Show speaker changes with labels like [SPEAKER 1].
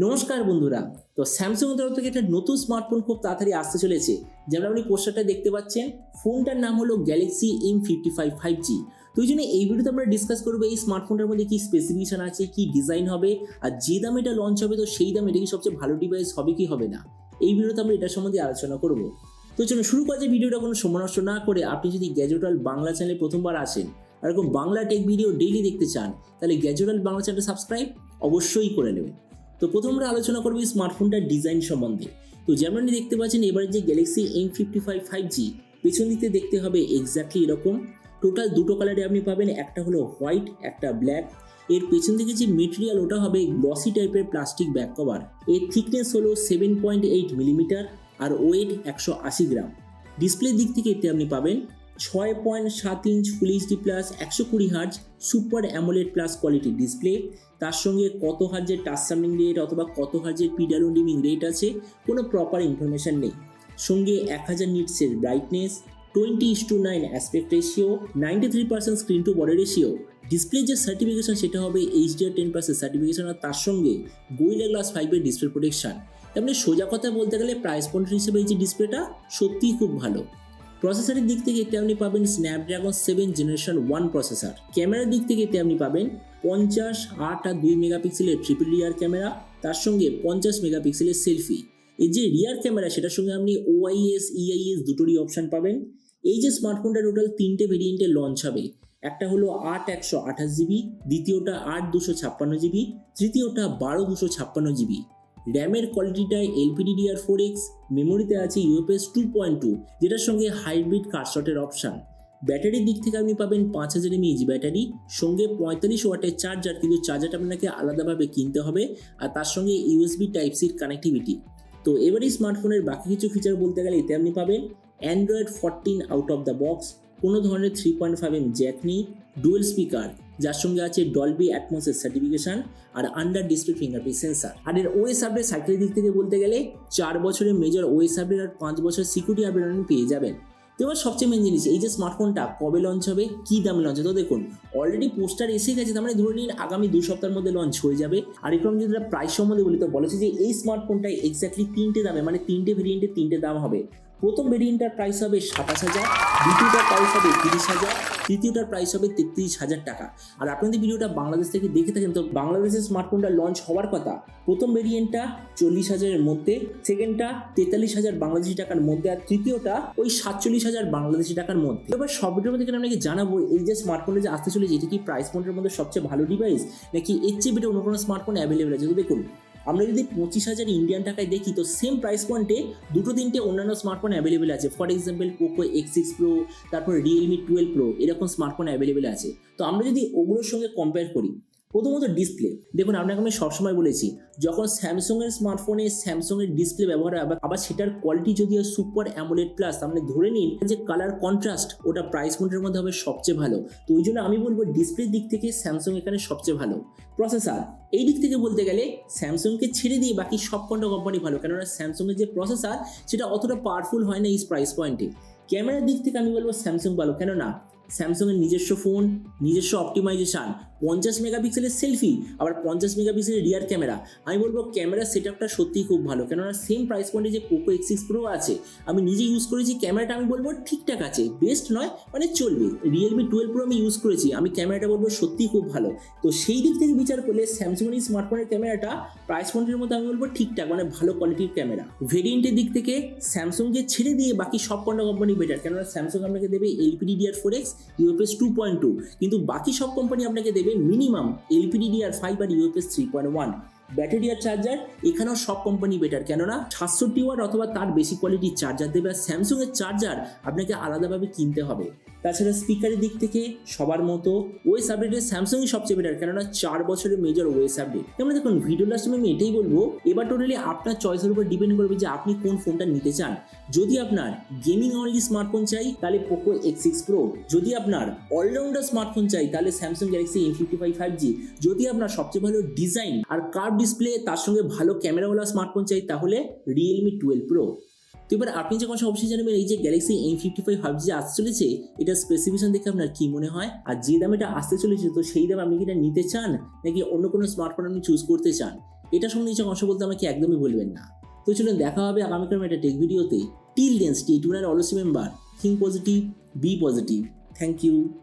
[SPEAKER 1] নমস্কার বন্ধুরা। তো স্যামসাং এর তরফ থেকে একটা নতুন স্মার্টফোন খুব তাড়াতাড়ি আসতে চলেছে। যেমন আপনি পোস্টারটা দেখতে পাচ্ছেন, ফোনটার নাম হলো গ্যালাক্সি M55 5G। তো এই জন্য এই ভিডিওতে আমরা ডিসকাস করবো এই স্মার্টফোনটার মধ্যে কি স্পেসিফিকেশন আছে, কি ডিজাইন হবে, আর যে দামে এটা লঞ্চ হবে তো সেই দামে এটা কি সবচেয়ে ভালো ডিভাইস হবে কি হবে না, এই ভিডিওতে আমরা এটার সম্বন্ধে আলোচনা করবো। তো চলুন শুরু করা যায় ভিডিওটা কোনো সময় নষ্ট না করে। আপনি যদি গ্যাজেটওয়াল বাংলা চ্যানেলে প্রথমবার আসেন আর এরকম বাংলা টেক ভিডিও ডেইলি দেখতে চান, তাহলে গ্যাজেটওয়াল বাংলা চ্যানেলটা সাবস্ক্রাইব অবশ্যই করে নেবেন। তো প্রথম আমরা আলোচনা করবো এই স্মার্টফোনটার ডিজাইন সম্বন্ধে। তো যেমন দেখতে পাচ্ছেন এবারে যে গ্যালাক্সি M55 5G, পেছন দিকে দেখতে হবে এক্স্যাক্টলি এরকম। টোটাল দুটো কালারে আপনি পাবেন, একটা হলো হোয়াইট, একটা ব্ল্যাক। এর পেছন দিকে যে মেটেরিয়াল ওটা হবে গ্লসি টাইপের প্লাস্টিক ব্যাক কভার। এর থিকনেস হলো 7.8 মিলিমিটার আর ওয়েট 180 গ্রাম। ডিসপ্লের দিক থেকে এতে আপনি পাবেন 6.7 inch full HD plus 120 hertz super AMOLED plus quality display. তার সঙ্গে কত হার্জের টাচ সামনিং রেট অথবা কত হার্জের পিডাব্লিউ ডিমিং রেট আছে কোনো প্রপার ইনফরমেশন নেই। সঙ্গে 1000 নিটসের brightness, 20:9 aspect ratio, 93% screen to body ratio. Display যে সার্টিফিকেশন সেটা হবে HDR10+ সার্টিফিকেশন, আর তার সঙ্গে গোরিলা গ্লাস 5 ডিসপ্লে প্রোটেকশন। তেমনি সোজা কথা বলতে গেলে প্রাইস পয়েন্ট হিসেবে এই যে ডিসপ্লেটা সত্যিই খুব ভালো। প্রসেসরের দিক থেকে এতে আপনি পাবেন স্ন্যাপড্রাগন 7 জেনারেশন 1 প্রসেসর। ক্যামেরার দিক থেকে এতে আপনি পাবেন 50, 8 আর 2 মেগাপিক্সেলের ট্রিপল রিয়ার ক্যামেরা, তার সঙ্গে 50 মেগাপিক্সেলের সেলফি। এই যে রিয়ার ক্যামেরা সেটার সঙ্গে আপনি OIS EIS দুটোরই অপশান পাবেন। এই যে স্মার্টফোনটা টোটাল 3টে ভেরিয়েন্টে লঞ্চ হবে। একটা হলো 8/128GB, দ্বিতীয়টা 8/256GB, তৃতীয়টা 12/256GB। র্যামের কোয়ালিটিটা LPDDR4X, মেমোরিতে আছে UFS 2.2 যেটার সঙ্গে হাইব্রিড কাটশটের অপশান। ব্যাটারির দিক থেকে আপনি পাবেন 5000 mAh ব্যাটারি, সঙ্গে 45 ওয়াটের চার্জার, কিন্তু চার্জারটা আপনাকে আলাদাভাবে কিনতে হবে, আর তার সঙ্গে USB Type-C কানেক্টিভিটি। তো এবারে স্মার্টফোনের বাকি কিছু ফিচার বলতে গেলে এতে আপনি পাবেন Android 14 out of the box, কোনো ধরনের 3.5mm জ্যাক নেই, ডুয়েল স্পিকার যার সঙ্গে আছে ডলবি অ্যাটমসের সার্টিফিকেশন, আর আন্ডার ডিসপ্লে ফিঙ্গারপ্রিন্ট সেন্সার। আর এর OS আপডেট সাইকেলের দিক থেকে বলতে গেলে 4 বছরের মেজর OS আপডেট আর 5 বছর সিকিউরিটি আপডেট আপনি পেয়ে যাবেন। তো এবার সবচেয়ে মেন জিনিস, এই যে স্মার্টফোনটা কবে লঞ্চ হবে, কি দামে লঞ্চ হবে। তো দেখুন অলরেডি পোস্টার এসে গেছে, তার মানে ধরে নিন আগামী 2 সপ্তাহের মধ্যে লঞ্চ হয়ে যাবে। আর এরকম যদি প্রাইস সম্বন্ধে বলি তো বলেছে যে এই স্মার্টফোনটা এক্স্যাক্টলি 3টে দামে, মানে 3টে ভেরিয়েন্টে 3টে দাম হবে। প্রথম ভেরিয়েন্টটার প্রাইস হবে 27,000, দ্বিতীয়টার প্রাইস হবে 30,000, তৃতীয়টার প্রাইস হবে 33,000 টাকা। আর আপনি যদি ভিডিওটা বাংলাদেশ থেকে দেখে থাকেন তো বাংলাদেশের স্মার্টফোনটা লঞ্চ হওয়ার কথা প্রথম ভেরিয়েন্টটা 40,000-এর মধ্যে, সেকেন্ডটা 43,000 বাংলাদেশি টাকার মধ্যে, আর তৃতীয়টা ওই 47,000 বাংলাদেশি টাকার মধ্যে। এবার সব ভিডিওর মধ্যে আপনাকে জানাবো এই যে স্মার্টফোনে যে আসতে চলেছে এটা কি প্রাইস পয়েন্টের মধ্যে সবচেয়ে ভালো ডিভাইস, নাকি এর চেয়ে বেটে অন্য কোনো স্মার্টফোন অ্যাভেলেবেল আছে। তো দেখুন আমরা যদি 25,000 ইন্ডিয়ান টাকায় দেখি তো সেম প্রাইস পয়েন্টে দুটো তিনটে অন্যান্য স্মার্টফোন অ্যাভেলেবেল আছে। For example Poco X6 Pro, তারপর Realme 12 Pro, এরকম স্মার্টফোন অ্যাভেলেবেল আছে। তো আমরা যদি ওগুলোর সঙ্গে কম্পেয়ার করি, প্রথমত ডিসপ্লে দেখুন, আপনাকে আমি সবসময় বলেছি যখন স্যামসংয়ের স্মার্টফোনে স্যামসংয়ের ডিসপ্লে ব্যবহার হয় আবার সেটার কোয়ালিটি যদি হয় সুপার অ্যামোলেড প্লাস, তাহলে ধরে নিন যে কালার কন্ট্রাস্ট ওটা প্রাইস পয়েন্টের মধ্যে হবে সবচেয়ে ভালো। তো ওই জন্য আমি বলবো ডিসপ্লের দিক থেকে স্যামসং এখানে সবচেয়ে ভালো। প্রসেসর এই দিক থেকে বলতে গেলে স্যামসংকে ছেড়ে দিয়ে বাকি সব কটা কোম্পানি ভালো, কেননা স্যামসংয়ের যে প্রসেসর সেটা অতটা পাওয়ারফুল হয় না এই প্রাইস পয়েন্টে। ক্যামেরার দিক থেকে আমি বলবো স্যামসং ভালো, কেননা স্যামসংয়ের নিজস্ব ফোন, নিজস্ব অপটিমাইজেশন, 50 মেগাপিক্সেলের সেলফি, আবার 50 মেগাপিক্সেলের রিয়ার ক্যামেরা। আমি বলবো ক্যামেরার সেটআপটা সত্যিই খুব ভালো, কেননা সেম প্রাইস পয়েন্টে যে পোকো X6 Pro আছে আমি নিজে ইউজ করেছি, ক্যামেরাটা আমি বলবো ঠিকঠাক আছে, বেস্ট নয় মানে চলবে। Realme 12 Pro আমি ইউজ করেছি, আমি ক্যামেরাটা বলবো সত্যিই খুব ভালো। তো সেই দিক থেকে বিচার করলে স্যামসংয়ের স্মার্টফোনের ক্যামেরাটা প্রাইস পয়েন্টের মধ্যে আমি বলবো ঠিকঠাক, মানে ভালো কোয়ালিটির ক্যামেরা। ভেরিয়েন্টের দিক থেকে স্যামসংকে ছেড়ে দিয়ে বাকি সব কটা কোম্পানি বেটার, কেননা স্যামসং আপনাকে দেবে LPDDR4X UFS 2.2, কিন্তু বাকি সব কোম্পানি আপনাকে দেবে মিনিমাম LPDDR5 আর UFS 3.1। ব্যাটারি আর চার্জার এখানেও সব কোম্পানি বেটার, কেননা 67 ওয়াট অথবা তার বেশি কোয়ালিটির চার্জার দেবে, আর স্যামসংয়ের চার্জার আপনাকে আলাদাভাবে কিনতে হবে। তাছাড়া স্পিকারের দিক থেকে সবার মতো ওএস আপডেটে স্যামসংই সবচেয়ে বেটার, কেননা 4 বছরের মেজর ওএস আপডেট। যেমন দেখুন ভিডিও লাস্ট আমি এটাই বলবো, এবার টোটালি আপনার চয়েসের উপর ডিপেন্ড করবে যে আপনি কোন ফোনটা নিতে চান। যদি আপনার গেমিং অনলি স্মার্টফোন চাই তাহলে পোকো X6 Pro, যদি আপনার অলরাউন্ডার স্মার্টফোন চাই তাহলে স্যামসাং গ্যালাক্সি M55 5G, যদি আপনার সবচেয়ে ভালো ডিজাইন আর কার্ভ ডিসপ্লে তার সঙ্গে ভালো ক্যামেরাওয়ালা স্মার্টফোন চাই তাহলে Realme 12 Pro। তো এবার আপনি যখন অবশ্যই জানবেন এই যে গ্যালাক্সি M55 5G আসতে চলেছে এটা স্পেসিফিকেশন দেখে আপনার কি মনে হয়, আর যে দামে এটা আসতে চলেছে তো সেই দামে আপনি কি এটা নিতে চান নাকি অন্য কোনো স্মার্টফোন আপনি চুজ করতে চান। এটা সম্বন্ধে কিছু কথা বলতে আমাকে একদমই ভুলবেন না। তো চলুন দেখা হবে আগামীকাল একটা টেক ভিডিওতে। Till then stay tuned, always remember, think positive, be positive. Thank you.